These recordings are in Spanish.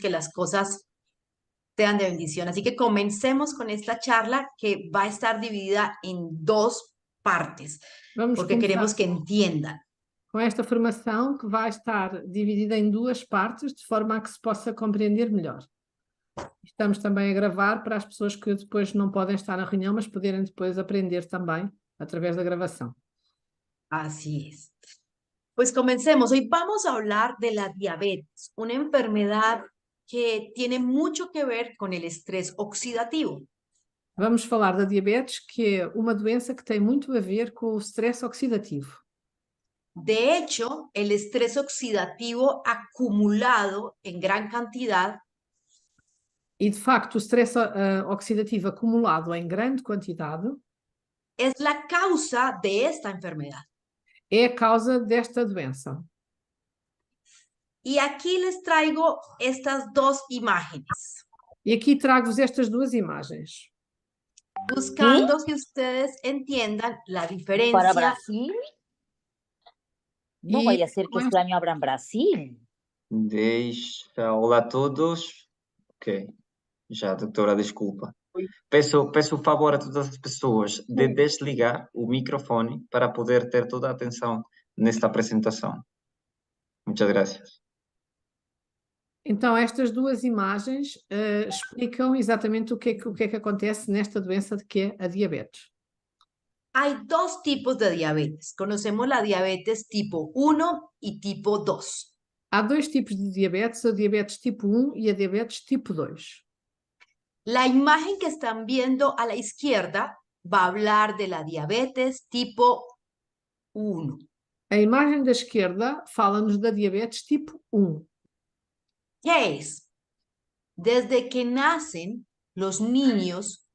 que las cosas sean de bendición. Así que comencemos con esta charla que va a estar dividida en dos partes, Vamos porque começar queremos que entiendan. com esta formação que vai estar dividida em duas partes, de forma a que se possa compreender melhor. Estamos também a gravar para as pessoas que depois não podem estar na reunião, mas poderem depois aprender também através da gravação. Así es. Pues comencemos. Hoy vamos a hablar de la diabetes, una enfermedad que tiene mucho que ver con el estrés oxidativo. Vamos falar da diabetes, que é uma doença que tem muito a ver com o stress oxidativo. De hecho, el estrés oxidativo acumulado en gran cantidad E, de facto, o stress oxidativo acumulado em grande quantidade es la causa de esta enfermedad. é a causa desta doença. Y aquí les traigo estas dos imágenes, E aqui trago-vos estas duas imagens. buscando que ustedes entiendan la ¿Para diferencia. Brasil? No E vaya a ser que com este año abran Brasil. Olá a todos. Ok, já, doutora, desculpa. Peço o favor a todas as pessoas de desligar o microfone para poder ter toda a atenção nesta apresentação. Muchas gracias. Então, estas duas imagens explicam exatamente o que é que acontece nesta doença de que é a diabetes. Hay dos tipos de diabetes. Conocemos la diabetes tipo 1 y tipo 2. Há dois tipos de diabetes, a diabetes tipo 1 e a diabetes tipo 2. La imagen que están viendo a la izquierda va a hablar de la diabetes tipo 1. A imagem da esquerda fala-nos da diabetes tipo 1. ¿Qué es? Desde que nacen los niños,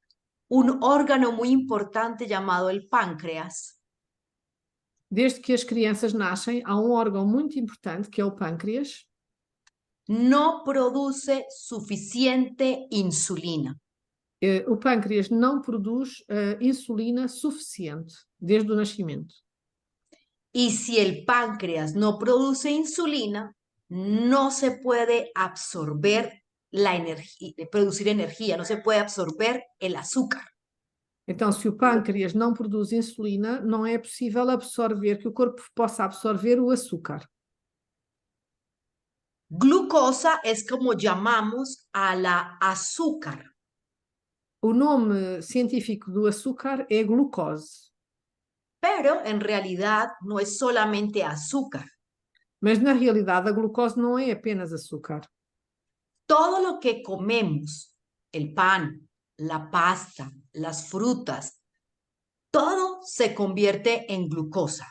un órgano muy importante llamado el páncreas Desde que as crianças nascem, há um órgão muito importante, que é o pâncreas, no produce suficiente insulina. O pâncreas não produz insulina suficiente desde o nascimento. Y si el páncreas no produce insulina, no se puede absorber la energía, producir energía, no se puede absorber el azúcar. Então, se o pâncreas não produz insulina, não é possível absorver, que o corpo possa absorver o açúcar. Glucosa es como llamamos a la azúcar. O nome científico do açúcar é glucose. Pero en realidad no es solamente azúcar. Mas, na realidade, a glucose não é apenas açúcar. Todo lo que comemos, el pan, la pasta, las frutas, todo se convierte en glucosa.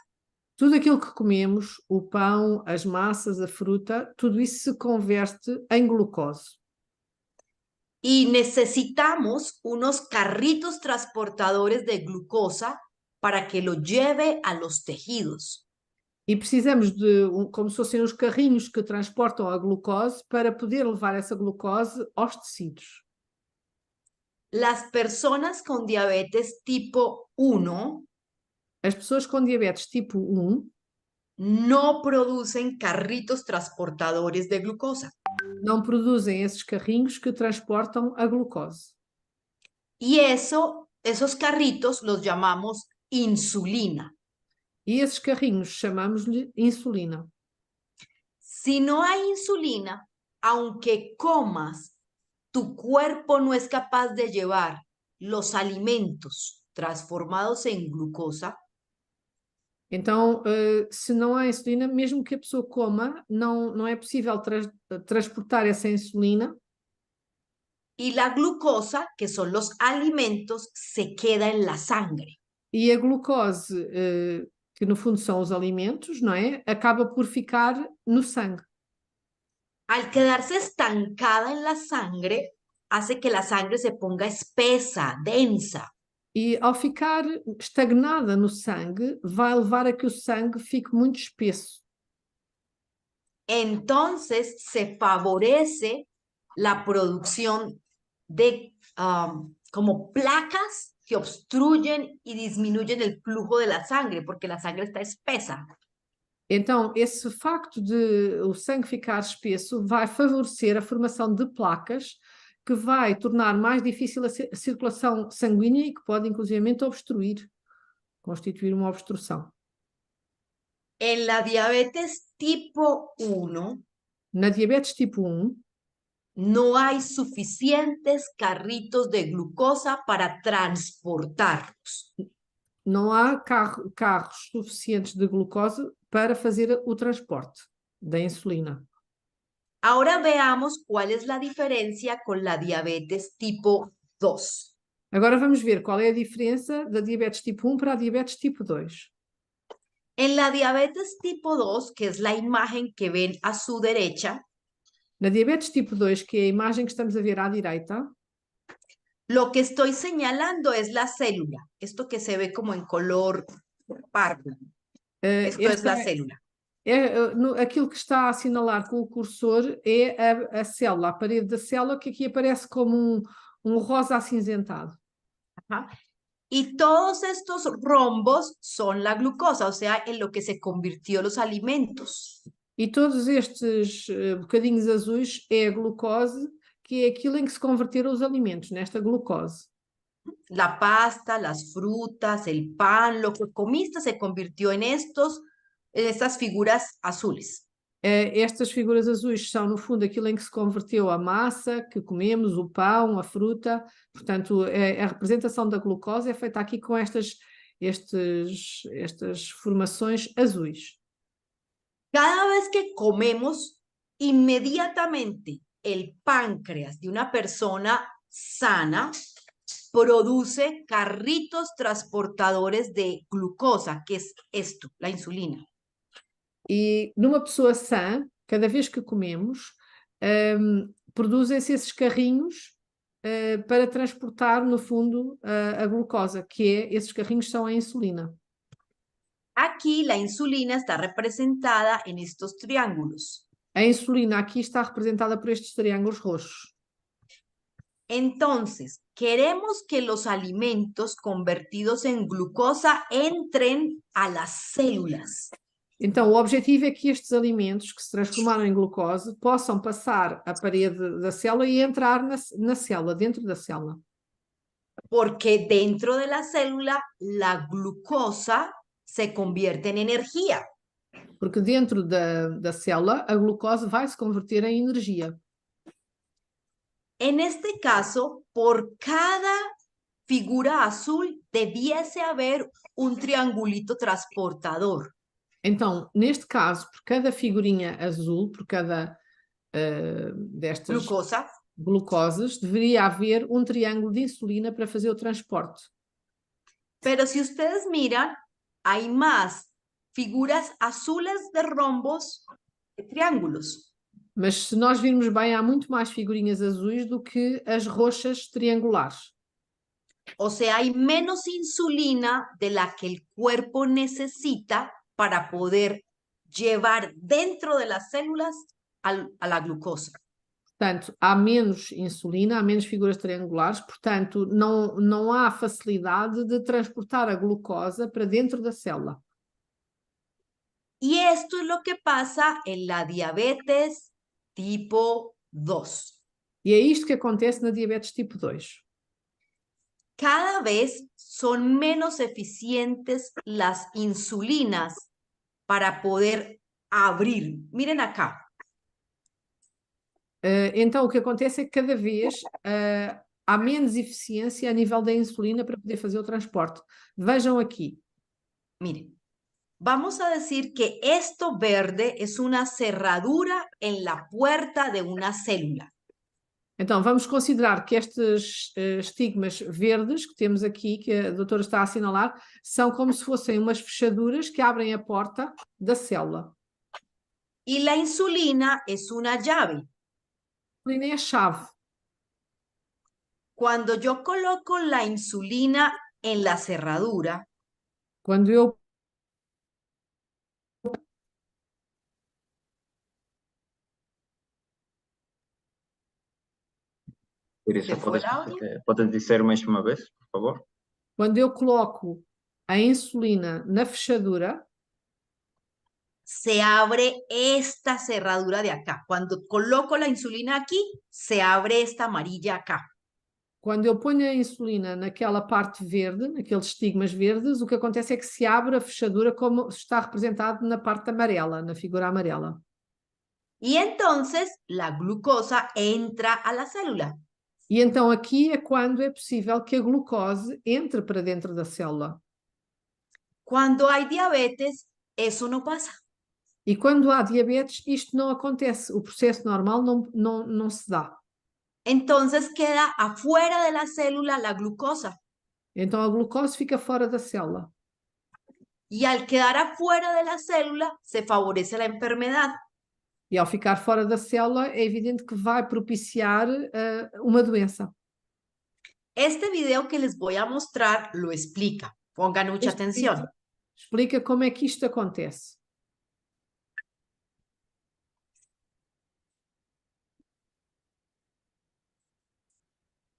Tudo aquilo que comemos, o pão, as massas, a fruta, tudo isso se converte em glucose. Y necesitamos unos carritos transportadores de glucosa para que lo lleve a los tejidos. E precisamos de, como se fossem os carrinhos que transportam a glucose para poder levar essa glucose aos tecidos. Las personas con diabetes tipo 1 As pessoas com diabetes tipo 1 no producen carritos transportadores de glucosa. não produzem esses carrinhos que transportam a glucose. Y esos carritos los llamamos insulina. E esses carrinhos chamamos-lhe insulina. Si no hay insulina, aunque comas, tu cuerpo no es capaz de llevar los alimentos transformados en glucosa. Então, se não há insulina, mesmo que a pessoa coma, não é possível transportar essa insulina. Y la glucosa, que son los alimentos, se queda en la sangre. E a glucose, que no fundo são os alimentos, não é? Acaba por ficar no sangue. Al quedarse estancada en la sangre, hace que la sangre se ponga espesa, densa. E ao ficar estagnada no sangue, vai levar a que o sangue fique muito espesso. Entonces se favorece la producción de como placas que obstruyen y disminuyen el flujo de la sangre, porque la sangre está espesa. Então, esse facto de o sangue ficar espesso vai favorecer a formação de placas que vai tornar mais difícil a circulação sanguínea e que pode, inclusivamente, obstruir, constituir uma obstrução. En la diabetes tipo 1 Na diabetes tipo 1, no hay suficientes carritos de glucosa para transportarlos. não há carros suficientes de glucose para fazer o transporte da insulina. Ahora veamos cuál es la diferencia con la diabetes tipo 2. Agora vamos ver qual é a diferença da diabetes tipo 1 para a diabetes tipo 2. En la diabetes tipo 2, que es la imagen que ven a su derecha, Na diabetes tipo 2, que é a imagem que estamos a ver à direita, lo que estoy señalando es la célula, esto que se ve como en color pardo. Esto es la célula. aquilo que está a assinalar com o cursor é a célula, a parede da célula, que aqui aparece como um rosa acinzentado. Ajá. Y todos estos rombos son la glucosa, o sea, en lo que se convirtió los alimentos. E todos estes bocadinhos azuis é a glucose, que é aquilo em que se converteram os alimentos, nesta glucose. La pasta, las frutas, el pan, lo que comiste se convirtió en estas figuras azules. Estas figuras azuis são, no fundo, aquilo em que se converteu a massa que comemos, o pão, a fruta. Portanto, a representação da glucose é feita aqui com estas formações azuis. Cada vez que comemos, inmediatamente el páncreas de una persona sana produce carritos transportadores de glucosa, que es esto, la insulina. E numa pessoa sã, cada vez que comemos, produzem-se esses carrinhos para transportar, no fundo, a glucosa, esses carrinhos são a insulina. Aquí la insulina está representada en estos triángulos. A insulina aqui está representada por estes triângulos roxos. Entonces, queremos que los alimentos convertidos en glucosa entren a las células. Então, o objetivo é que estes alimentos que se transformaram em glucose possam passar a parede da célula e entrar na célula, dentro da célula. Porque dentro de la célula, la glucosa se convierte en energía. Porque dentro da célula, a glucose vai se converter em energia. En este caso, por cada figura azul debiese haber un triangulito transportador. Então, neste caso, por cada figurinha azul, por cada destas glucoses, deveria haver um triângulo de insulina para fazer o transporte. Pero si ustedes miran, hay más figuras azules de rombos que triángulos. Mas se nós virmos bem, há muito mais figurinhas azuis do que as roxas triangulares. O sea, hay menos insulina de la que el cuerpo necesita para poder llevar dentro de las células a la glucosa. Portanto, há menos insulina, há menos figuras triangulares, portanto, não há facilidade de transportar a glucosa para dentro da célula. Y esto es lo que pasa en la diabetes tipo 2. E é isto que acontece na diabetes tipo 2. Cada vez son menos eficientes las insulinas para poder abrir. Miren acá. Então, o que acontece é que cada vez há menos eficiência a nível da insulina para poder fazer o transporte. Vejam aqui. Miren, vamos a decir que esto verde es una cerradura en la puerta de una célula. Então, vamos considerar que estes estigmas verdes que temos aqui, que a doutora está a assinalar, são como se fossem umas fechaduras que abrem a porta da célula. Y la insulina es una llave. A insulina é a chave. Cuando yo coloco la insulina en la cerradura, quando eu Isso, podes dizer mais uma vez, por favor? Quando eu coloco a insulina na fechadura, se abre esta cerradura de acá. Cuando coloco la insulina aquí, se abre esta amarilla acá. Quando eu ponho a insulina naquela parte verde, naqueles estigmas verdes, o que acontece é que se abre a fechadura como está representado na parte amarela, na figura amarela. Y entonces la glucosa entra a la célula. E então aqui é quando é possível que a glucose entre para dentro da célula. Cuando hay diabetes, eso no pasa. E quando há diabetes, isto não acontece. O processo normal não se dá. Entonces queda afuera de la célula la glucosa. Então a glucose fica fora da célula. Y al quedar afuera de la célula, se favorece la enfermedad. E ao ficar fora da célula, é evidente que vai propiciar uma doença. Este video que les voy a mostrar lo explica. Pongan mucha Este atención. vídeo explica como é que isto acontece.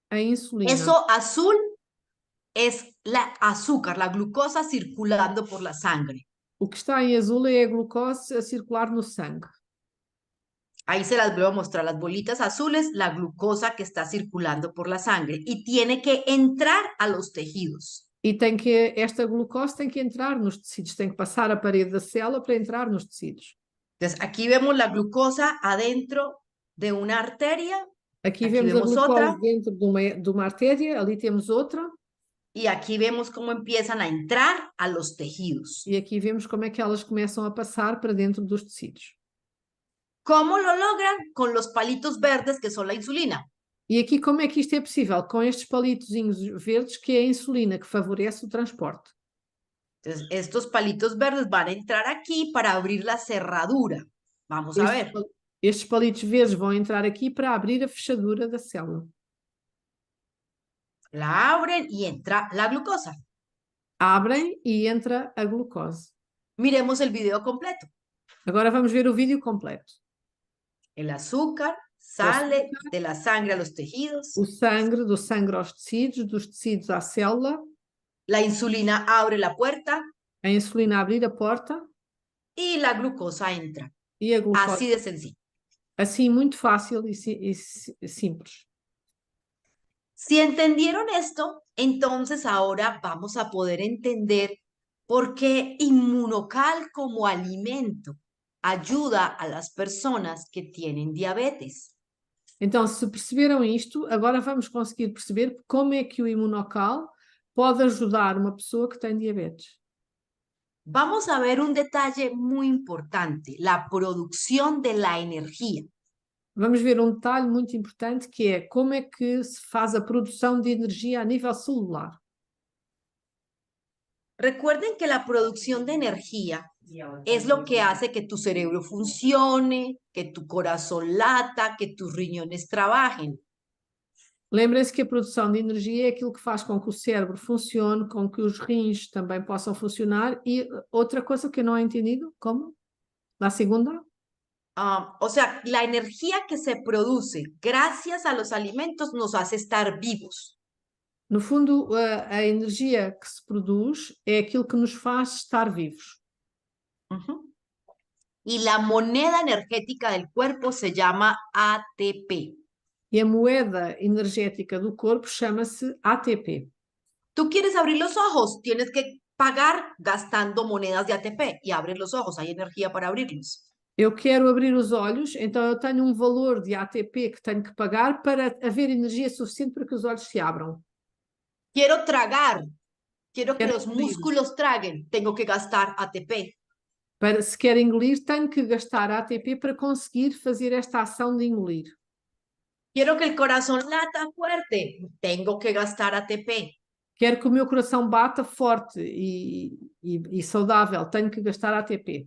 A insulina. Eso azul es la azúcar, la glucosa circulando por la sangre. O que está em azul é a glucose a circular no sangue. Ahí se las voy a mostrar, las bolitas azules, la glucosa que está circulando por la sangre y tiene que entrar a los tejidos. E esta glucose tem que entrar nos tecidos, tem que passar a parede da célula para entrar nos tecidos. Entonces aquí vemos la glucosa adentro de una arteria. Aqui Aqui vemos a vemos glucose outra. dentro de uma artéria, ali temos outra. Y aquí vemos cómo empiezan a entrar a los tejidos. E aqui vemos como é que elas começam a passar para dentro dos tecidos. ¿Cómo lo logran? Con los palitos verdes que son la insulina. E aqui como é que isto é possível? Com estes palitozinhos verdes, que é a insulina, que favorece o transporte. Entonces, estos palitos verdes van a entrar aquí para abrir la cerradura. Vamos a ver. Estes palitos verdes vão entrar aqui para abrir a fechadura da célula. La abren y entra la glucosa. Abrem e entra a glucose. Miremos el video completo. Agora vamos ver o vídeo completo. El azúcar sale de la sangre a los tejidos. O sangue, do sangue aos tecidos, dos tecidos à célula. La insulina abre la puerta. A insulina abrir a porta. Y la glucosa entra. E a glucose. Así de sencillo. Assim, muito fácil e simples. Si entendieron esto, entonces ahora vamos a poder entender por qué Inmunocal como alimento ayuda a las personas que tienen diabetes. Então, se perceberam isto, agora vamos conseguir perceber como é que o Inmunocal pode ajudar uma pessoa que tem diabetes. Vamos a ver un detalle muy importante, la producción de la energía. Vamos ver um detalhe muito importante, que é como é que se faz a produção de energia a nível celular. Recuerden que la producción de energía es lo que hace que tu cerebro funcione, que tu corazón lata, que tus riñones trabajen. Lembrem-se que a produção de energia é aquilo que faz com que o cérebro funcione, com que os rins também possam funcionar. E outra coisa que eu não he entendido, como? La segunda? O sea, la energía que se produce gracias a los alimentos nos hace estar vivos. No fundo, a energia que se produz é aquilo que nos faz estar vivos. Y la moneda energética del cuerpo se llama ATP. E a moeda energética do corpo chama-se ATP. Tú quieres abrir los ojos, tienes que pagar gastando monedas de ATP y abres los ojos, hay energía para abrirlos. Eu quero abrir os olhos, então eu tenho um valor de ATP que tenho que pagar para haver energia suficiente para que os olhos se abram. Quiero tragar, quiero que los músculos traguen, tengo que gastar ATP. Se quer engolir, tenho que gastar ATP para conseguir fazer esta ação de engolir. Quiero que el corazón lata fuerte, tengo que gastar ATP. Quero que o meu coração bata forte e saudável, tenho que gastar ATP.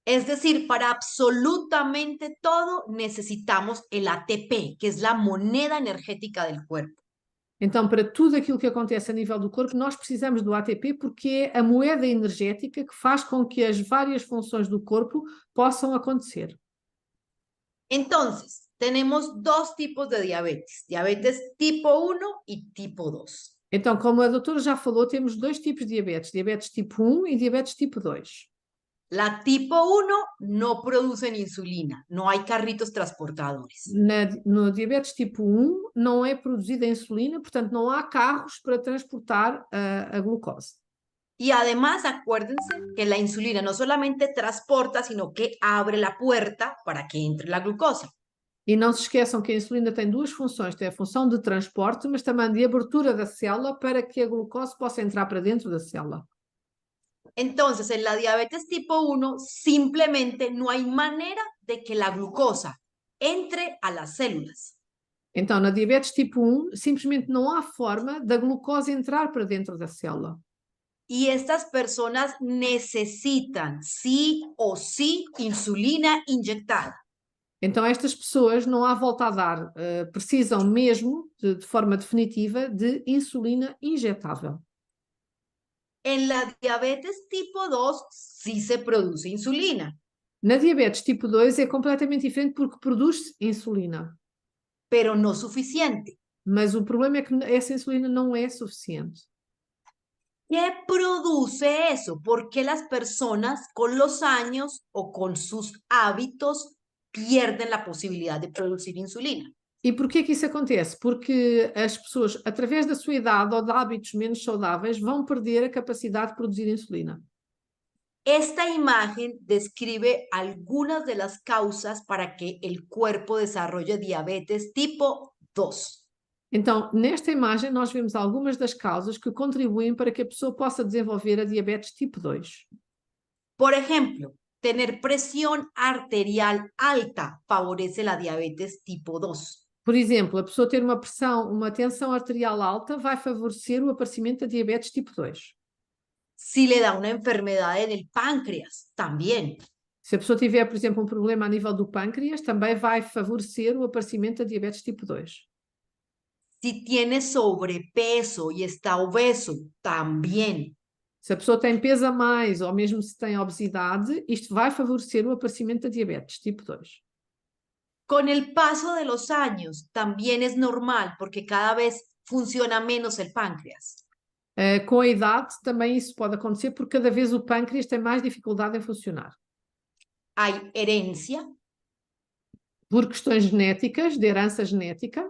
Es decir, para absolutamente todo necesitamos el ATP, que es la moneda energética del cuerpo. Então, para tudo aquilo que acontece a nível do corpo, nós precisamos do ATP porque é a moeda energética que faz com que as várias funções do corpo possam acontecer. Entonces, tenemos dos tipos de diabetes, diabetes tipo 1 y tipo 2. Então, como a doutora já falou, temos dois tipos de diabetes tipo 1 e diabetes tipo 2. La tipo 1 no producen insulina, no hay carritos transportadores. No diabetes tipo 1 não é produzida insulina, portanto não há carros para transportar a glucose. Y además, acuérdense que la insulina no solamente transporta, sino que abre la puerta para que entre la glucosa. E não se esqueçam que a insulina tem duas funções, tem a função de transporte, mas também de abertura da célula para que a glucose possa entrar para dentro da célula. Entonces, en la diabetes tipo 1, simplemente no hay manera de que la glucosa entre a las células. Então, na diabetes tipo 1, simplesmente não há forma da glucose entrar para dentro da célula. Y estas personas necesitan sí o sí insulina inyectada. Então, estas pessoas, não há volta a dar, precisam mesmo, de forma definitiva, de insulina injetável. En la diabetes tipo 2 sí se produce insulina, Na diabetes tipo 2 é completamente diferente porque produz insulina, pero no suficiente. mas o problema é que essa insulina não é suficiente. ¿Qué produce eso? ¿Por qué las personas con los años o con sus hábitos pierden la posibilidad de producir insulina? E porquê que isso acontece? Porque as pessoas, através da sua idade ou de hábitos menos saudáveis, vão perder a capacidade de produzir insulina. Esta imagen describe algunas de las causas para que el cuerpo desarrolle diabetes tipo 2. Então, nesta imagem, nós vemos algumas das causas que contribuem para que a pessoa possa desenvolver a diabetes tipo 2. Por ejemplo, tener presión arterial alta favorece la diabetes tipo 2. Por exemplo, a pessoa ter uma tensão arterial alta vai favorecer o aparecimento da diabetes tipo 2. Si le da una enfermedad en el páncreas, también. Se a pessoa tiver, por exemplo, um problema a nível do pâncreas, também vai favorecer o aparecimento da diabetes tipo 2. Si tiene sobrepeso y está obeso, también. Se a pessoa tem peso a mais ou mesmo se tem obesidade, isto vai favorecer o aparecimento da diabetes tipo 2. Con el paso de los años, también es normal porque cada vez funciona menos el páncreas. Com a idade, também isso pode acontecer porque cada vez o pâncreas tem mais dificuldade em funcionar. Hay herencia. Por questões genéticas, de herança genética.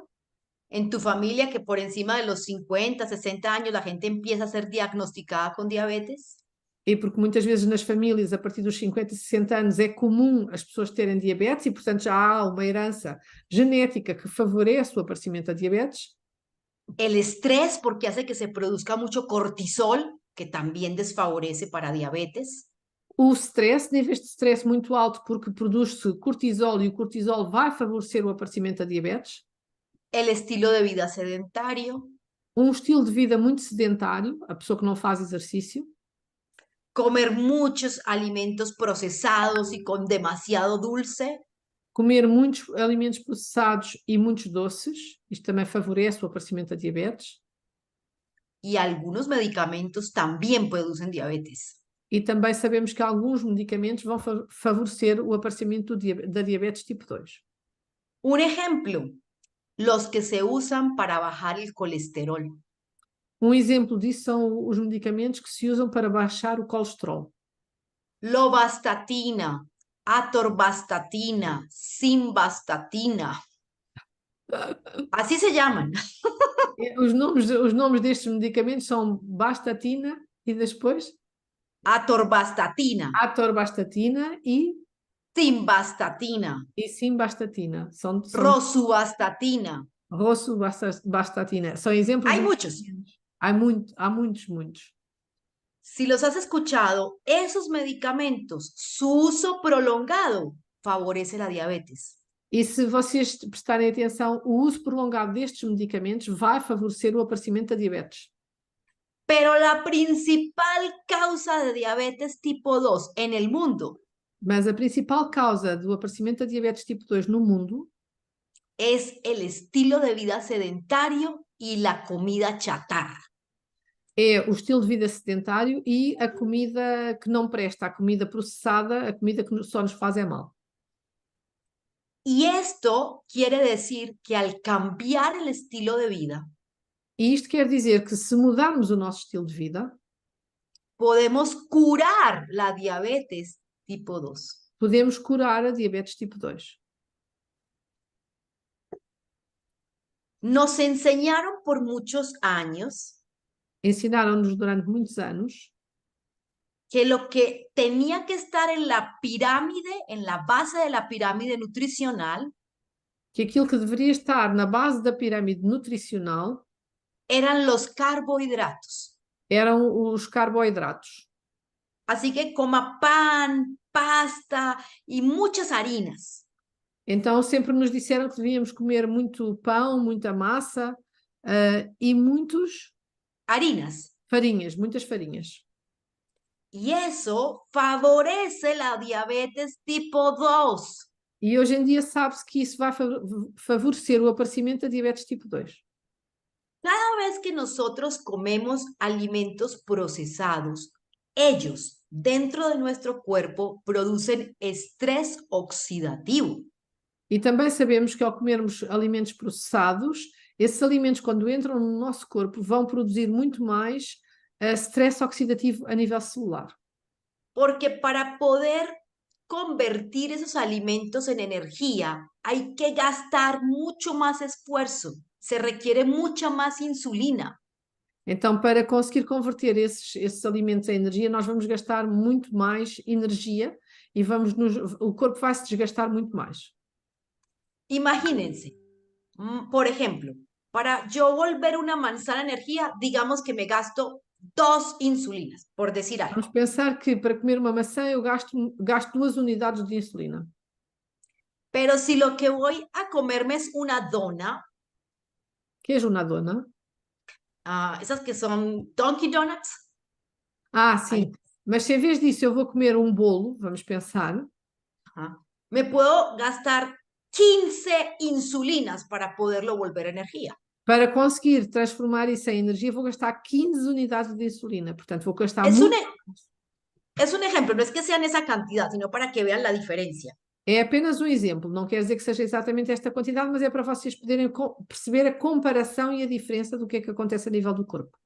En tu familia que por encima de los 50, 60 años la gente empieza a ser diagnosticada con diabetes. E porque muitas vezes nas famílias, a partir dos 50, 60 anos, é comum as pessoas terem diabetes e, portanto, já há uma herança genética que favorece o aparecimento da diabetes. El estrés, porque hace que se produzca mucho cortisol, que también desfavorece para diabetes. O stress, níveis de stress muito alto, porque produz-se cortisol e o cortisol vai favorecer o aparecimento da diabetes. El estilo de vida sedentario. Um estilo de vida muito sedentário, a pessoa que não faz exercício. Comer muchos alimentos procesados y con demasiado dulce. Comer muitos alimentos processados e muitos doces, isto também favorece o aparecimento da diabetes. Y algunos medicamentos también producen diabetes. E também sabemos que alguns medicamentos vão favorecer o aparecimento da diabetes tipo 2. Un ejemplo, los que se usan para bajar el colesterol. Um exemplo disso são os medicamentos que se usam para baixar o colesterol. Lovastatina, atorvastatina, simvastatina. Así se llaman. Os nomes destes medicamentos são bastatina e depois? Atorvastatina. Atorvastatina e Simvastatina. E simvastatina. Rosuvastatina. Rosuvastatina. São exemplos. Hay muchos. Há muitos. Si los has escuchado, esos medicamentos, su uso prolongado favorece la diabetes. E se vocês prestarem atenção, o uso prolongado destes medicamentos vai favorecer o aparecimento da diabetes. Pero la principal causa de diabetes tipo 2 en el mundo. Mas a principal causa do aparecimento da diabetes tipo 2 no mundo es el estilo de vida sedentario y la comida chatarra. É o estilo de vida sedentário e a comida que não presta, a comida processada, a comida que só nos faz mal. Y esto quiere decir que al cambiar el estilo de vida, e isto quer dizer que se mudarmos o nosso estilo de vida, podemos curar la diabetes tipo 2. podemos curar a diabetes tipo 2. Nos enseñaron por muchos años Ensinaram-nos durante muitos anos que lo que tenía que estar en la pirámide, en la base de la pirámide nutricional, que aquilo que deveria estar na base da pirâmide nutricional eran los carbohidratos. eram os carboidratos. Así que coma pan, pasta y muchas harinas. Então sempre nos disseram que devíamos comer muito pão, muita massa e muitos Harinas. farinhas, muitas farinhas. Y eso favorece la diabetes tipo 2. E hoje em dia sabe-se que isso vai favorecer o aparecimento da diabetes tipo 2. Cada vez que nosotros comemos alimentos procesados, ellos dentro de nuestro cuerpo producen estrés oxidativo. E também sabemos que ao comermos alimentos processados, esses alimentos, quando entram no nosso corpo, vão produzir muito mais stress oxidativo a nível celular. Porque para poder convertir esos alimentos en energía, hay que gastar mucho más esfuerzo. Se requiere mucha más insulina. Então, para conseguir converter esses alimentos em energia, nós vamos gastar muito mais energia e o corpo vai se desgastar muito mais. Imagínense, por ejemplo, para yo volver una manzana energía, digamos que me gasto 2 insulinas, por decir algo. Vamos pensar que para comer uma maçã eu gasto 2 unidades de insulina. Pero si lo que voy a comerme es una dona, Que é uma dona? esas que son Dunkin' Donuts, Ah, sim. Mas se em vez disso eu vou comer um bolo, vamos pensar, me puedo gastar 15 insulinas para poderlo volver energía. para conseguir transformar isso em energia, vou gastar 15 unidades de insulina. Portanto, vou gastar Es un, muito. es un ejemplo, no es que sean esa cantidad, sino para que vean la diferencia. É apenas um exemplo, não quer dizer que seja exatamente esta quantidade, mas é para vocês poderem perceber a comparação e a diferença do que é que acontece a nível do corpo.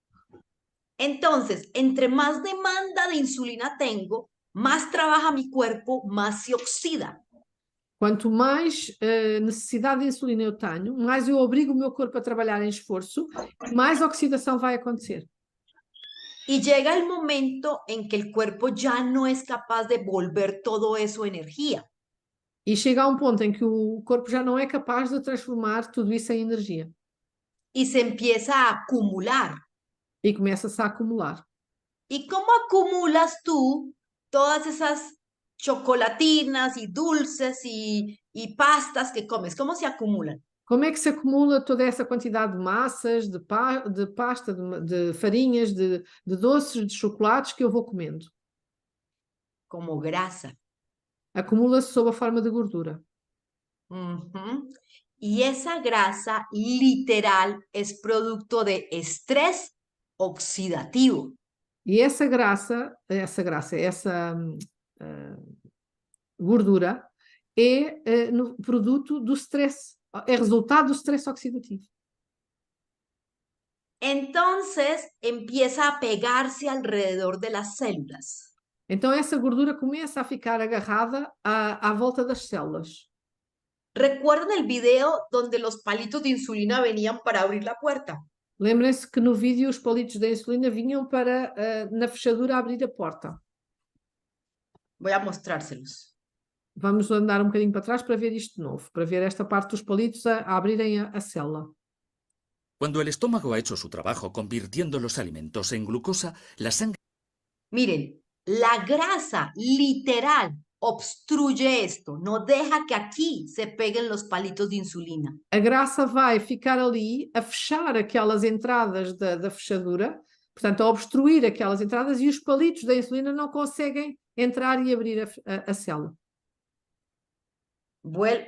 Entonces, entre más demanda de insulina tengo, más trabaja mi cuerpo, más se oxida. Quanto mais necessidade de insulina eu tenho, mais eu obrigo o meu corpo a trabalhar em esforço, mais oxidação vai acontecer. Y llega el momento en que el cuerpo ya no es capaz de volver todo eso energía. E chega a um ponto em que o corpo já não é capaz de transformar tudo isso em energia. Y se empieza a acumular. E começa-se a acumular. ¿Y cómo acumulas tú todas esas chocolatinas y dulces y pastas que comes? ¿Cómo se acumulan? Como é que se acumula toda essa quantidade de massas, de pasta, de farinhas, de doces, de chocolates que eu vou comendo? Como grasa. Acumula-se sob a forma de gordura. Y esa grasa literal es producto de estrés oxidativo. E essa gordura é produto do stress, é resultado do stress oxidativo. Entonces empieza a pegarse alrededor de las células. Então essa gordura começa a ficar agarrada à volta das células. ¿Recuerdan el video donde los palitos de insulina venían para abrir la puerta? Lembrem-se que no vídeo os palitos da insulina vinham para, na fechadura, abrir a porta. Voy a mostrárselos. Vamos andar um bocadinho para trás para ver isto de novo, para ver esta parte dos palitos a abrirem a célula. Cuando el estómago ha hecho su trabajo convirtiendo los alimentos en glucosa, la sangre... Miren, la grasa literal obstruye esto, no deja que aquí se peguen los palitos de insulina. A grasa vai ficar ali a fechar aquelas entradas da fechadura, portanto, a obstruir aquelas entradas, e os palitos da insulina não conseguem entrar e abrir a célula.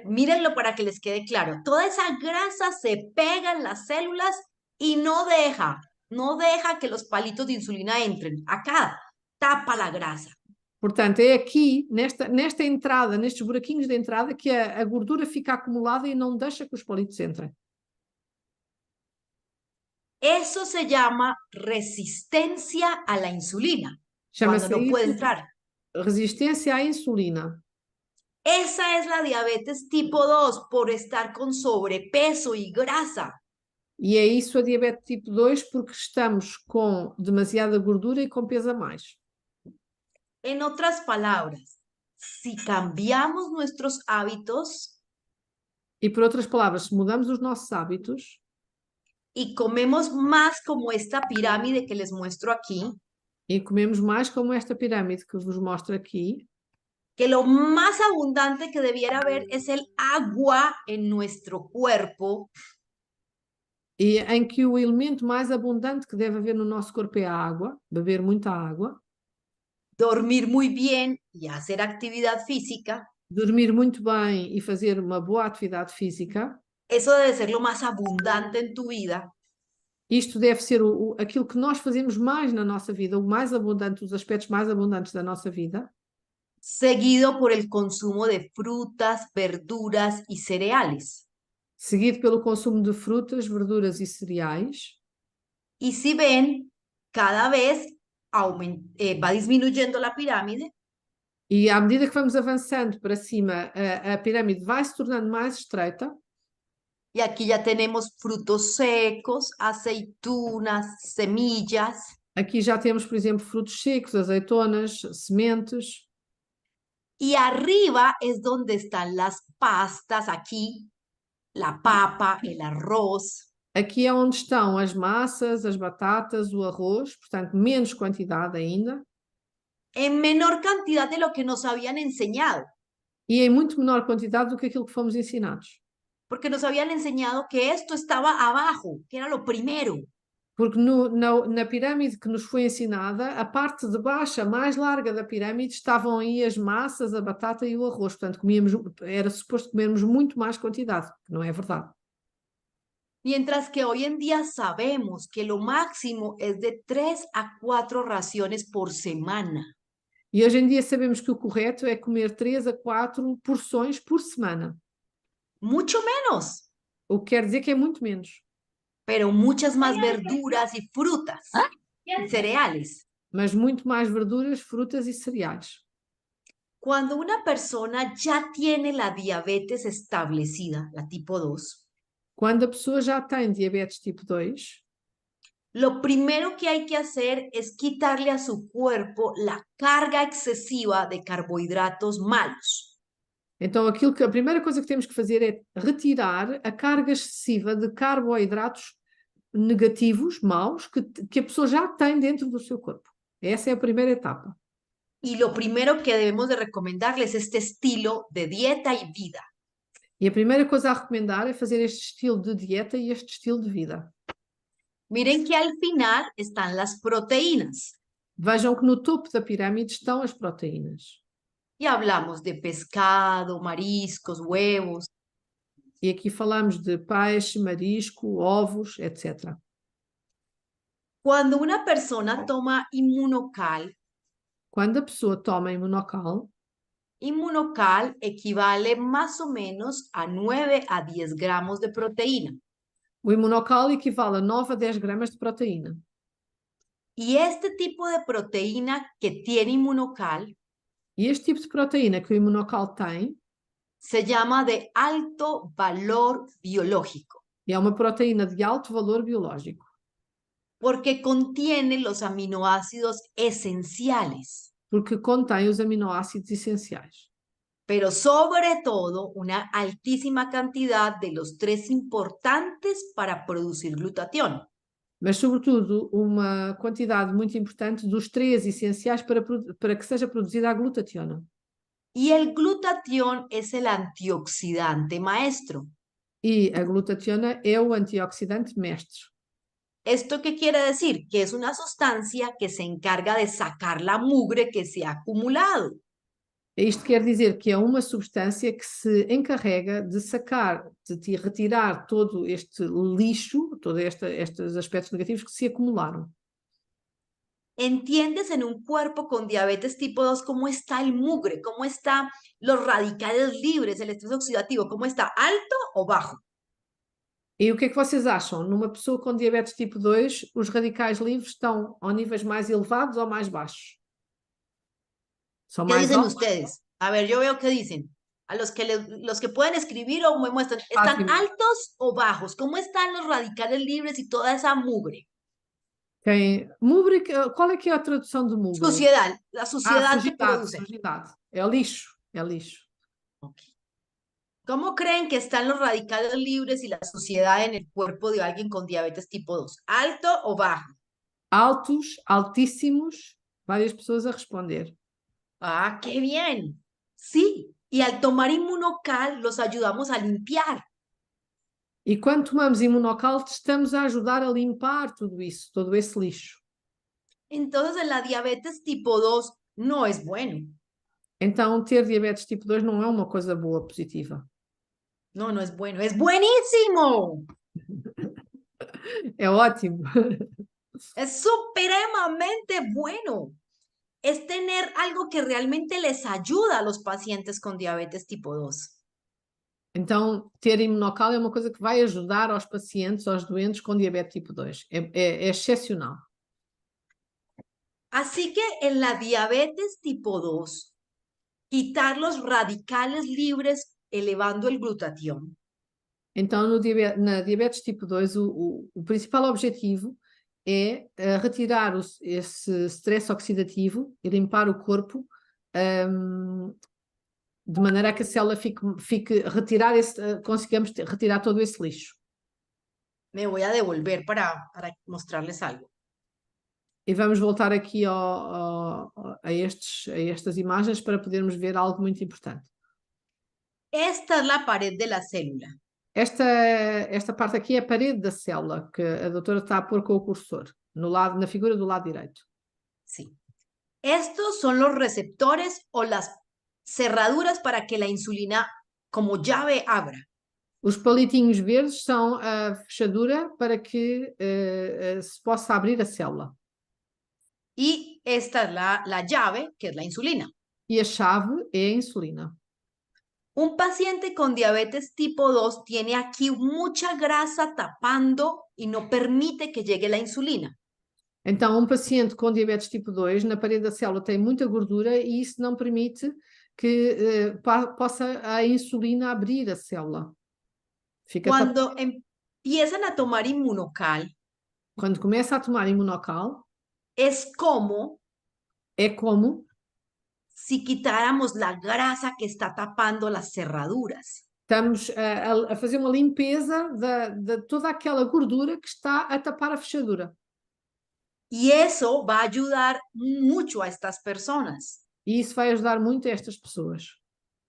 Mírenlo para que les quede claro. Toda esa grasa se pega en las células y no deja que los palitos de insulina entren. Acá tapa la grasa. Portanto, é aqui, nesta entrada, nestes buraquinhos de entrada, que a gordura fica acumulada e não deixa que os palitos entrem. Eso se llama resistencia a la insulina. Cuando no puede entrar. resistência à insulina. Esa es la diabetes tipo 2 por estar con sobrepeso y grasa. E é isso a diabetes tipo 2 porque estamos com demasiada gordura e com peso a mais. En otras palabras, si cambiamos nuestros hábitos E por outras palavras, se mudamos os nossos hábitos y comemos más como esta pirámide que les muestro aquí, e comemos mais como esta pirâmide que vos mostro aqui, que lo más abundante que debiera haber es el agua en nuestro cuerpo, e em que o elemento mais abundante que deve haver no nosso corpo é a água, beber muita água, dormir muy bien y hacer actividad física, dormir muito bem e fazer uma boa atividade física. eso debe ser lo más abundante en tu vida. Isto deve ser aquilo que nós fazemos mais na nossa vida, o mais abundante, os aspectos mais abundantes da nossa vida, Seguido por el consumo de frutas, verduras y cereales. seguido pelo consumo de frutas, verduras e cereais. Y si ven, cada vez va disminuyendo la pirámide E à medida que vamos avançando para cima, a pirâmide vai se tornando mais estreita. y aquí ya tenemos frutos secos, aceitunas, semillas. Aqui já temos, por exemplo, frutos secos, azeitonas, sementes. Y arriba es donde están las pastas, aquí, la papa, el arroz. Aqui é onde estão as massas, as batatas, o arroz, portanto, menos quantidade ainda. En menor cantidad de lo que nos habían enseñado, E em muito menor quantidade do que aquilo que fomos ensinados. porque nos habían enseñado que esto estaba abajo, que era lo primero. Porque na pirâmide que nos foi ensinada, a parte de baixo, a mais larga da pirâmide, estavam aí as massas, a batata e o arroz. Portanto, era suposto comermos muito mais quantidade, que não é verdade. Mientras que hoy en día sabemos que lo máximo es de 3 a 4 raciones por semana. E hoje em dia sabemos que o correto é comer 3 a 4 porções por semana. Mucho menos, O que quer dizer que é muito menos. pero muchas más verduras y frutas y cereales. Mas muito mais verduras, frutas e cereais. Cuando una persona ya tiene la diabetes establecida, la tipo 2, Quando a pessoa já tem diabetes tipo 2, lo primero que hay que hacer es quitarle a su cuerpo la carga excesiva de carbohidratos malos. então a primeira coisa que temos que fazer é retirar a carga excessiva de carboidratos negativos, maus, que a pessoa já tem dentro do seu corpo. Essa é a primeira etapa. Y lo primero que debemos de recomendarles es este estilo de dieta y vida. E a primeira coisa a recomendar é fazer este estilo de dieta e este estilo de vida. Miren que al final están las proteínas. Vejam que no topo da pirâmide estão as proteínas. Y hablamos de pescado, mariscos, huevos. E aqui falamos de peixe, marisco, ovos, etc. Cuando una persona toma Inmunocal, Quando a pessoa toma imunocal, Inmunocal equivale más o menos a 9 a 10 gramos de proteína. o imunocal equivale a 9 a 10 gramas de proteína. Y este tipo de proteína que tiene Inmunocal E este tipo de proteína que o imunocal tem se llama de alto valor biológico, é uma proteína de alto valor biológico, porque contiene los aminoácidos esenciales, porque contém os aminoácidos essenciais. pero sobre todo una altísima cantidad de los 3 importantes para producir glutatión. Mas, sobretudo, uma quantidade muito importante dos 3 essenciais para que seja produzida a glutationa. Y el glutatión es el antioxidante maestro. E a glutationa é o antioxidante mestre. ¿Esto qué quiere decir? Que es una sustancia que se encarga de sacar la mugre que se ha acumulado. Isto quer dizer que é uma substância que se encarrega de sacar, de retirar todo este lixo, todos estes aspectos negativos que se acumularam. ¿Entiendes en un cuerpo con diabetes tipo 2 cómo está el mugre? ¿Cómo están los radicales libres, el estrés oxidativo? ¿Cómo está? ¿Alto o bajo? E o que é que vocês acham? Numa pessoa com diabetes tipo 2, os radicais livres estão a níveis mais elevados ou mais baixos? São ¿Qué mais dicen altos. ustedes? A ver, yo veo qué dicen. A los que pueden escribir o me muestran, ¿están Fátima. altos o bajos? ¿Cómo están los radicales libres y toda esa mugre? Múbrica, qual é que é a tradução de múbrica? Suciedad, la suciedad que produce. Sujidade. É lixo, é lixo. Ok. ¿Cómo creen que están los radicales libres y la suciedad en el cuerpo de alguien con diabetes tipo 2? ¿Alto o bajo? Altos, altíssimos, várias pessoas a responder. Ah, qué bien. Sí, y al tomar inmunocal los ayudamos a limpiar. E quando tomamos imunocal, estamos a ajudar a limpar tudo isso, todo esse lixo. Entonces, la diabetes tipo 2 no es bueno. Então, ter diabetes tipo 2 não é uma coisa boa, positiva. No, no es bueno. ¡Es buenísimo! É ótimo. Es supremamente bueno. Es tener algo que realmente les ayuda a los pacientes con diabetes tipo 2. Então, ter imunocal é uma coisa que vai ajudar aos pacientes, aos doentes com diabetes tipo 2. É excepcional. Así que en la diabetes tipo 2, quitar los radicales libres elevando el glutatión. Então, na diabetes tipo 2, o principal objetivo é retirar esse stress oxidativo e limpar o corpo de maneira a que a célula fique consigamos retirar todo esse lixo. Me voy a devolver para mostrarles algo. E vamos voltar aqui a estas imagens para podermos ver algo muito importante. Esta es la pared de la célula. Esta parte aqui é a parede da célula, que a doutora está a pôr com o cursor, na figura do lado direito. Sí. Estos son los receptores o las cerraduras para que la insulina como llave abra. Os palitinhos verdes são a fechadura para que se possa abrir a célula. Y esta es la llave, que es la insulina. E a chave é a insulina. Un paciente con diabetes tipo 2 tiene aquí mucha grasa tapando y no permite que llegue la insulina. Então, um paciente com diabetes tipo 2, na parede da célula tem muita gordura e isso não permite que possa a insulina abrir a célula. Cuando empiezan a tomar inmunocal, quando começa a tomar imunocal, es como si quitáramos la grasa que está tapando las cerraduras. Estamos a fazer uma limpeza de toda aquela gordura que está a tapar a fechadura. Y eso va a ayudar mucho a estas personas. E isso vai ajudar muito a estas pessoas.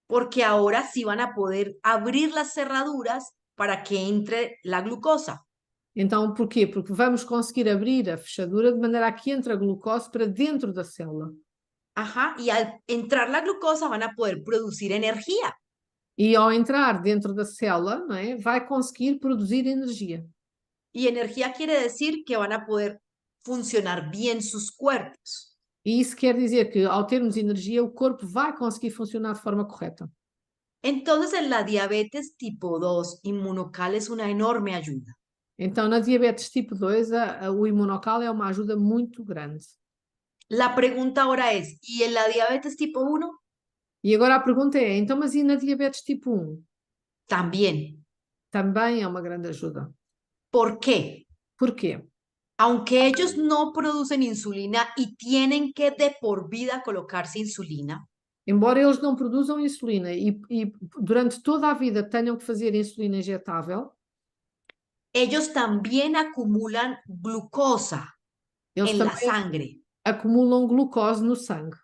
Porque ahora sí van a poder abrir las cerraduras para que entre la glucosa. Então, porquê? Porque vamos conseguir abrir a fechadura de maneira a que entre a glucose para dentro da célula. Ajá, y al entrar la glucosa van a poder producir energía. E ao entrar dentro da célula, não é, vai conseguir produzir energia. Y energía quiere decir que van a poder funcionar bien sus cuerpos. E isso quer dizer que, ao termos energia, o corpo vai conseguir funcionar de forma correta. Entonces, en la diabetes tipo 2, inmunocal es una enorme ayuda. Então, na diabetes tipo 2, o imunocal é uma ajuda muito grande. La pregunta ahora es, ¿y en la diabetes tipo 1? E agora a pergunta é, então, mas e na diabetes tipo 1? También. Também é uma grande ajuda. ¿Por qué? Porquê? Aunque ellos no producen insulina y tienen que de por vida colocarse insulina, Embora eles não produzam insulina e durante toda a vida tenham que fazer insulina injetável, ellos también acumulan glucosa eles en la também sangre. acumulam glucose no sangue.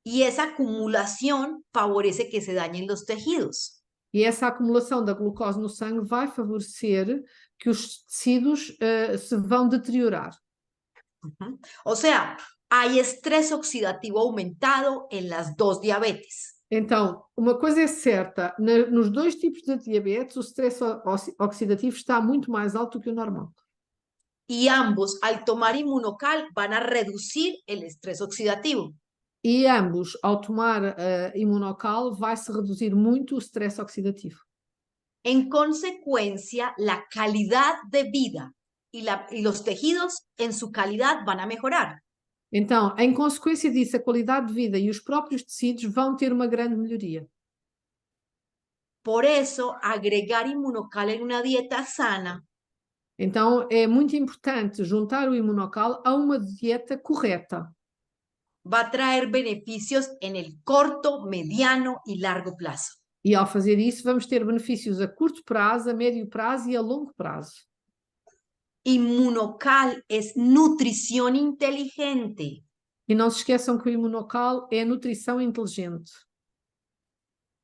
Y esa acumulación favorece que se dañen los tejidos. E essa acumulação da glucose no sangue vai favorecer que os tecidos se vão deteriorar. O sea, hay estrés oxidativo aumentado en las dos diabetes. Então, uma coisa é certa, nos dois tipos de diabetes, o stress oxidativo está muito mais alto do que o normal. Y ambos, al tomar inmunocal, van a reducir el estrés oxidativo. E ambos, ao tomar imunocal, vai-se reduzir muito o stress oxidativo. En consecuencia, la calidad de vida y los tejidos en su calidad van a mejorar. Então, em consequência disso, a qualidade de vida e os próprios tecidos vão ter uma grande melhoria. Por eso, agregar inmunocal en una dieta sana Então, é muito importante juntar o imunocal a uma dieta correta. va a traer beneficios en el corto, mediano y largo plazo. E ao fazer isso, vamos ter benefícios a curto prazo, a médio prazo e a longo prazo. Inmunocal es nutrición inteligente. E não se esqueçam que o imunocal é nutrição inteligente.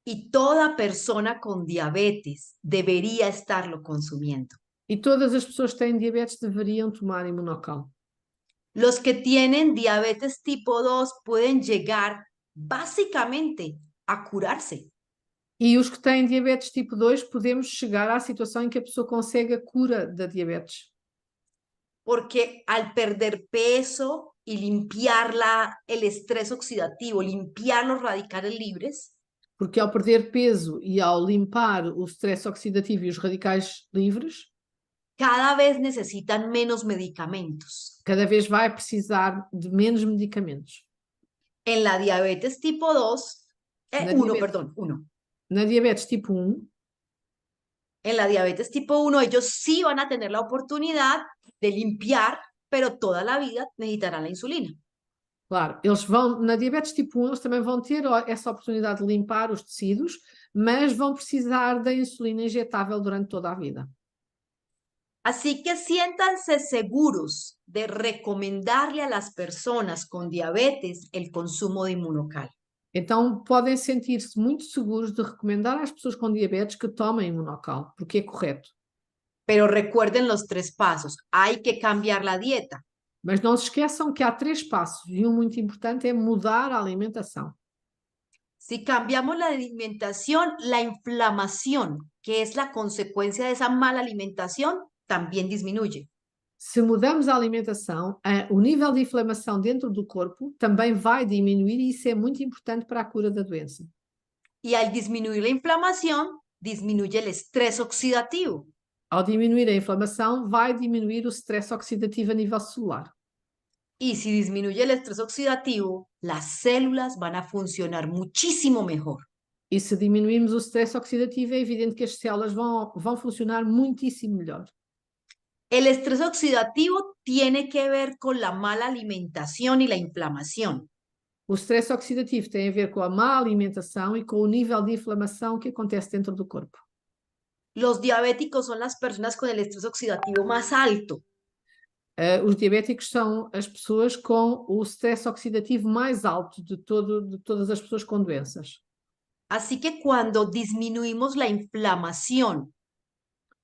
Y toda persona con diabetes debería estarlo consumiendo. E todas as pessoas que têm diabetes deveriam tomar imunocal. Los que tienen diabetes tipo 2 pueden llegar básicamente a curarse, E os que têm diabetes tipo 2, podemos chegar à situação em que a pessoa consegue a cura da diabetes. porque al perder peso y limpiar el estrés oxidativo, limpiar los radicales libres, Porque ao perder peso e ao limpar o stress oxidativo e os radicais livres, cada vez necesitan menos medicamentos. cada vez vai precisar de menos medicamentos. En la diabetes tipo 2, La 1, diabetes. perdón, 1. Na diabetes tipo 1, En la diabetes tipo 1, ellos sí van a tener la oportunidad de limpiar, pero toda la vida necesitarán la insulina. claro, eles vão, na diabetes tipo 1, eles também vão ter essa oportunidade de limpar os tecidos, mas vão precisar da insulina injetável durante toda a vida. Así que siéntanse seguros de recomendarle a las personas con diabetes el consumo de inmunocal. Então podem sentir-se muito seguros de recomendar às pessoas com diabetes que tomem imunocal, porque é correto. Pero recuerden los 3 pasos. Hay que cambiar la dieta. Mas não se esqueçam que há 3 passos e um muito importante é mudar a alimentação. Si cambiamos la alimentación, la inflamación, que es la consecuencia de esa mala alimentación, también disminuye. Se mudamos a alimentação, o nível de inflamação dentro do corpo também vai diminuir e isso é muito importante para a cura da doença. Y al disminuir la inflamación, disminuye el estrés oxidativo. Ao diminuir a inflamação, vai diminuir o stress oxidativo a nível celular. Y si disminuye el estrés oxidativo, las células van a funcionar muchísimo mejor. E se diminuirmos o stress oxidativo, é evidente que as células vão funcionar muitíssimo melhor. El estrés oxidativo tiene que ver con la mala alimentación y la inflamación. O stress oxidativo tem a ver com a má alimentação e com o nível de inflamação que acontece dentro do corpo. Los diabéticos son las personas con el estrés oxidativo más alto. Os diabéticos são as pessoas com o stress oxidativo mais alto de todas as pessoas com doenças. Así que cuando disminuimos la inflamación,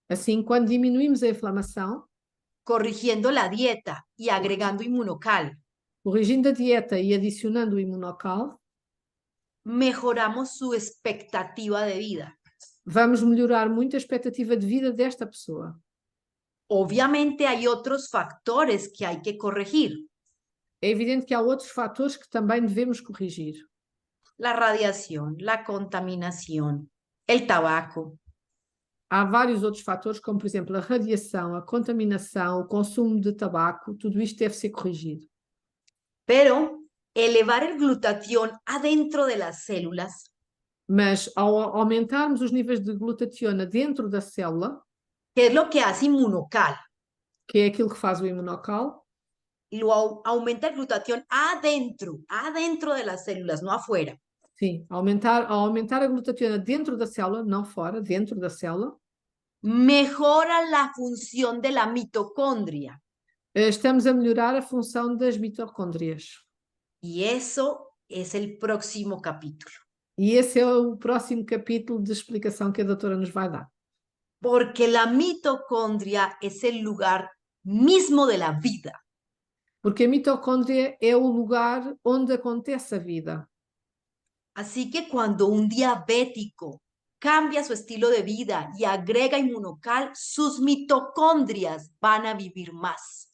Assim, quando diminuímos a inflamação, corrigiendo la dieta y agregando inmunocal, corrigindo a dieta e adicionando o imunocal, mejoramos su expectativa de vida. vamos melhorar muito a expectativa de vida desta pessoa. Obviamente hay otros factores que hay que corregir. É evidente que há outros fatores que também devemos corrigir. La radiación, la contaminación, el tabaco. Há vários outros fatores, como por exemplo a radiação, a contaminação, o consumo de tabaco, tudo isto deve ser corrigido. Pero elevar el glutatión adentro de las células Mas ao aumentarmos os níveis de glutationa dentro da célula, que es lo que hace inmunocal, que é aquilo que faz o imunocal, aumenta el glutatión adentro de las células, no afuera. sim, ao aumentar a glutationa dentro da célula, não fora, dentro da célula, Mejora la función de la mitocondria. Estamos a melhorar a função das mitocôndrias. Y eso es el próximo capítulo. E esse é o próximo capítulo de explicação que a doutora nos vai dar. Porque la mitocondria es el lugar mismo de la vida. Porque a mitocôndria é o lugar onde acontece a vida. Así que cuando un diabético cambia su estilo de vida y agrega inmunocal, sus mitocondrias van a vivir más.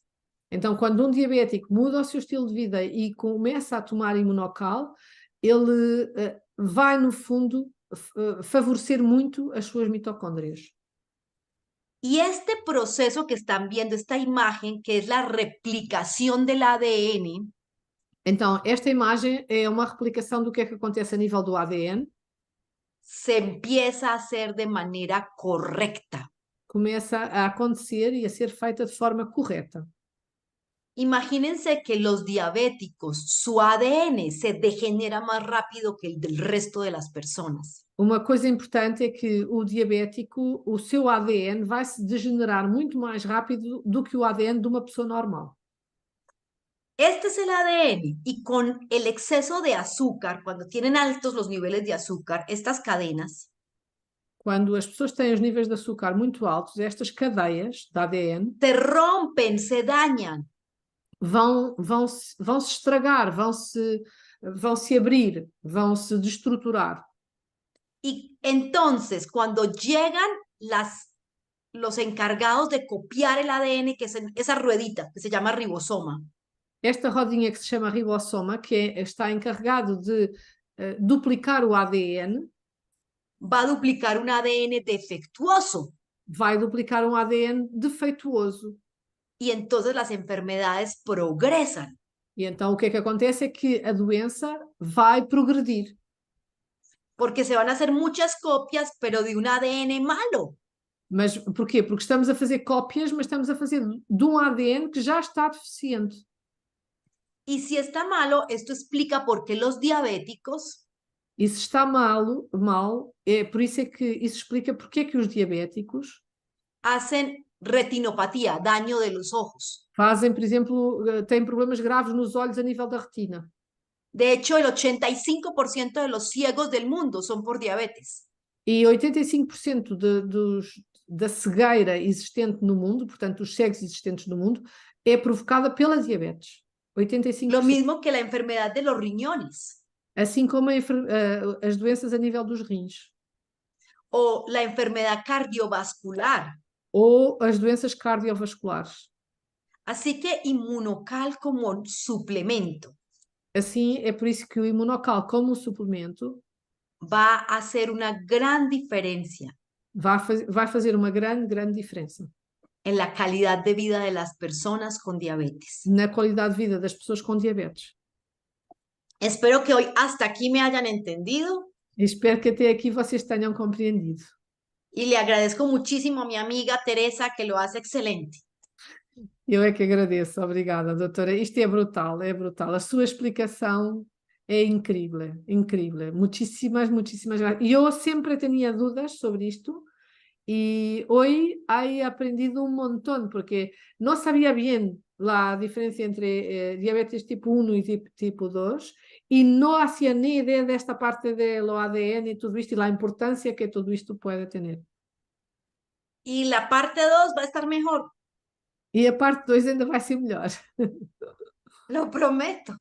Então, quando um diabético muda o seu estilo de vida e começa a tomar imunocal, ele vai, no fundo, favorecer muito as suas mitocôndrias. Y este proceso que están viendo, esta imagen, que es la replicación del ADN, Então, esta imagem é uma replicação do que é que acontece a nível do ADN. Se empieza a hacer de manera correcta. Começa a acontecer e a ser feita de forma correta. Imagínense que los diabéticos, su ADN se degenera más rápido que el del resto de las personas. Uma coisa importante é que o diabético, o seu ADN vai se degenerar muito mais rápido do que o ADN de uma pessoa normal. Este es el ADN y con el exceso de azúcar, cuando tienen altos los niveles de azúcar, estas cadenas Quando as pessoas têm os níveis de açúcar muito altos, estas cadeias de ADN se rompen, se dañan. vão se estragar, vão se abrir, vão se destruturar. Y entonces, cuando llegan los encargados de copiar el ADN, que es esa ruedita que se llama ribosoma, Esta rodinha que se chama ribossoma, que está encarregado de duplicar o ADN, va a duplicar un ADN defectuoso. vai duplicar um ADN defeituoso. Y entonces las enfermedades progresan. E então o que é que acontece é que a doença vai progredir. Porque se van a hacer muchas copias, pero de un ADN malo. Mas porquê? Porque estamos a fazer cópias, mas estamos a fazer de um ADN que já está deficiente. Y si está malo, esto explica por qué los diabéticos E se está mal, é por isso é que isso explica porque é que os diabéticos hacen retinopatía, daño de los ojos. fazem, por exemplo, têm problemas graves nos olhos a nível da retina. De hecho, el 85% de los ciegos del mundo son por diabetes. E 85% da cegueira existente no mundo, portanto, dos cegos existentes no mundo, é provocada pela diabetes. 85%. Lo mismo que la enfermedad de los riñones Assim como as doenças a nível dos rins. o la enfermedad cardiovascular. Ou as doenças cardiovasculares. Así que Inmunocal como suplemento Assim, é por isso que o Imunocal, como suplemento, va a hacer una gran diferencia vai fazer uma grande diferença en la calidad de vida de las personas con diabetes. na qualidade de vida das pessoas com diabetes. Espero que hoy hasta aquí me hayan entendido E espero que até aqui vocês tenham compreendido. y le agradezco muchísimo a mi amiga Teresa que lo hace excelente. Eu é que agradeço, obrigada, doutora. Isto é brutal, é brutal. A sua explicação é incrível, incrível. Muchísimas gracias. E eu sempre tinha dúvidas sobre isto y hoy he aprendido un montón porque no sabía bien la diferencia entre diabetes tipo 1 y tipo 2 y no hacía ni idea de esta parte de lo ADN y todo esto y la importancia que todo esto puede tener. Y la parte 2 va a estar mejor, E a parte 2 ainda vai ser melhor. lo prometo.